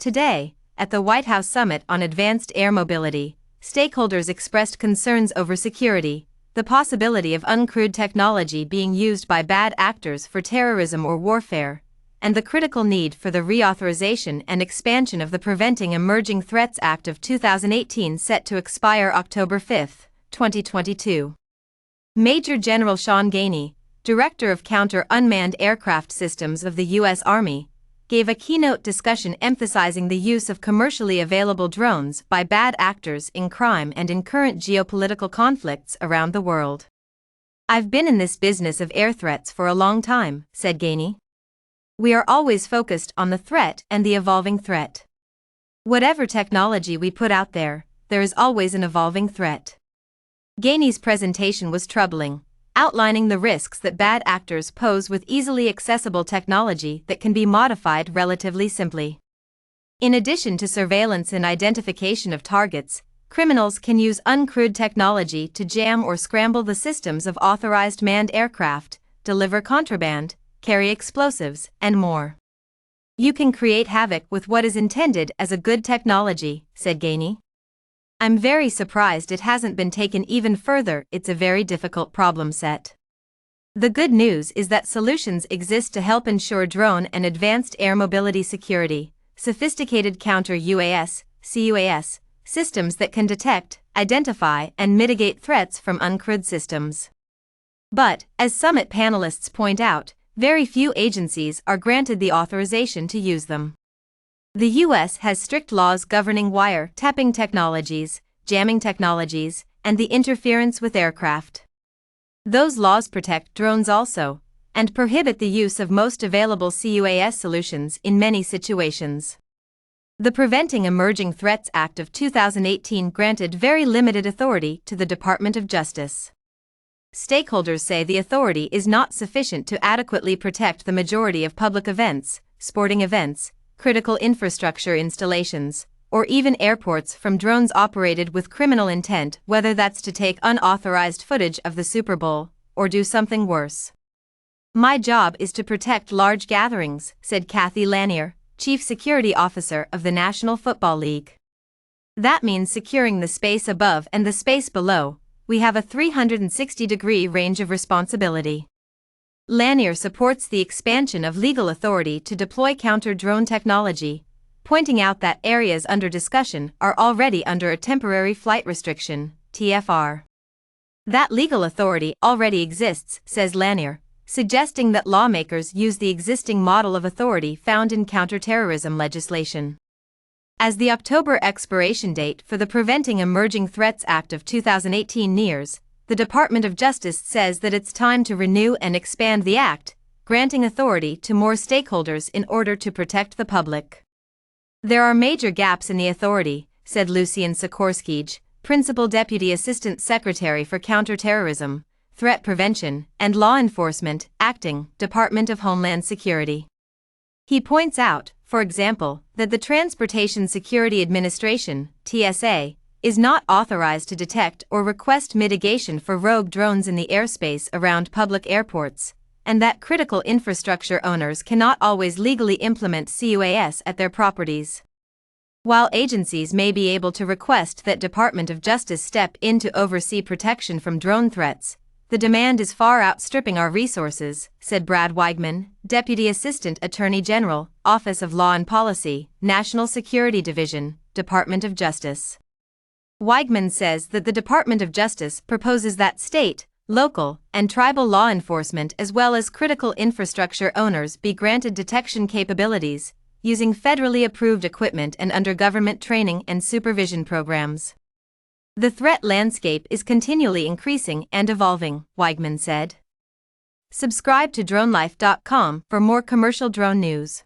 Today, at the White House Summit on Advanced Air Mobility, stakeholders expressed concerns over security, the possibility of uncrewed technology being used by bad actors for terrorism or warfare, and the critical need for the reauthorization and expansion of the Preventing Emerging Threats Act of 2018 set to expire October 5, 2022. Major General Sean Gainey, Director of Counter Unmanned Aircraft Systems of the U.S. Army, gave a keynote discussion emphasizing the use of commercially available drones by bad actors in crime and in current geopolitical conflicts around the world. "I've been in this business of air threats for a long time," said Gainey. "We are always focused on the threat and the evolving threat. Whatever technology we put out there is always an evolving threat." Gainey's presentation was troubling, outlining the risks that bad actors pose with easily accessible technology that can be modified relatively simply. In addition to surveillance and identification of targets, criminals can use uncrewed technology to jam or scramble the systems of authorized manned aircraft, deliver contraband, carry explosives, and more. "You can create havoc with what is intended as a good technology," said Gainey. "I'm very surprised it hasn't been taken even further. It's a very difficult problem set. The good news is that solutions exist to help ensure drone and advanced air mobility security, sophisticated counter UAS, cUAS, systems that can detect, identify, and mitigate threats from uncrewed systems. But, as summit panelists point out, very few agencies are granted the authorization to use them. The U.S. has strict laws governing wire-tapping technologies, jamming technologies, and the interference with aircraft. Those laws protect drones also, and prohibit the use of most available cUAS solutions in many situations. The Preventing Emerging Threats Act of 2018 granted very limited authority to the Department of Justice. Stakeholders say the authority is not sufficient to adequately protect the majority of public events, sporting events, critical infrastructure installations, or even airports from drones operated with criminal intent, whether that's to take unauthorized footage of the Super Bowl, or do something worse. "My job is to protect large gatherings," said Kathy Lanier, Chief Security Officer of the National Football League. "That means securing the space above and the space below. We have a 360-degree range of responsibility." Lanier supports the expansion of legal authority to deploy counter-drone technology, pointing out that areas under discussion are already under a temporary flight restriction, TFR. That legal authority already exists, says Lanier, suggesting that lawmakers use the existing model of authority found in counterterrorism legislation. As the October expiration date for the Preventing Emerging Threats Act of 2018 nears, the Department of Justice says that it's time to renew and expand the Act, granting authority to more stakeholders in order to protect the public. "There are major gaps in the authority," said Lucian Sikorskij, Principal Deputy Assistant Secretary for Counterterrorism, Threat Prevention, and Law Enforcement, Acting, Department of Homeland Security. He points out, for example, that the Transportation Security Administration, TSA, is not authorized to detect or request mitigation for rogue drones in the airspace around public airports, and that critical infrastructure owners cannot always legally implement cUAS at their properties. While agencies may be able to request that Department of Justice step in to oversee protection from drone threats, the demand is far outstripping our resources, said Brad Weigman, Deputy Assistant Attorney General, Office of Law and Policy, National Security Division, Department of Justice. Weigman says that the Department of Justice proposes that state, local, and tribal law enforcement as well as critical infrastructure owners be granted detection capabilities, using federally approved equipment and under government training and supervision programs. "The threat landscape is continually increasing and evolving," Weigman said. Subscribe to DroneLife.com for more commercial drone news.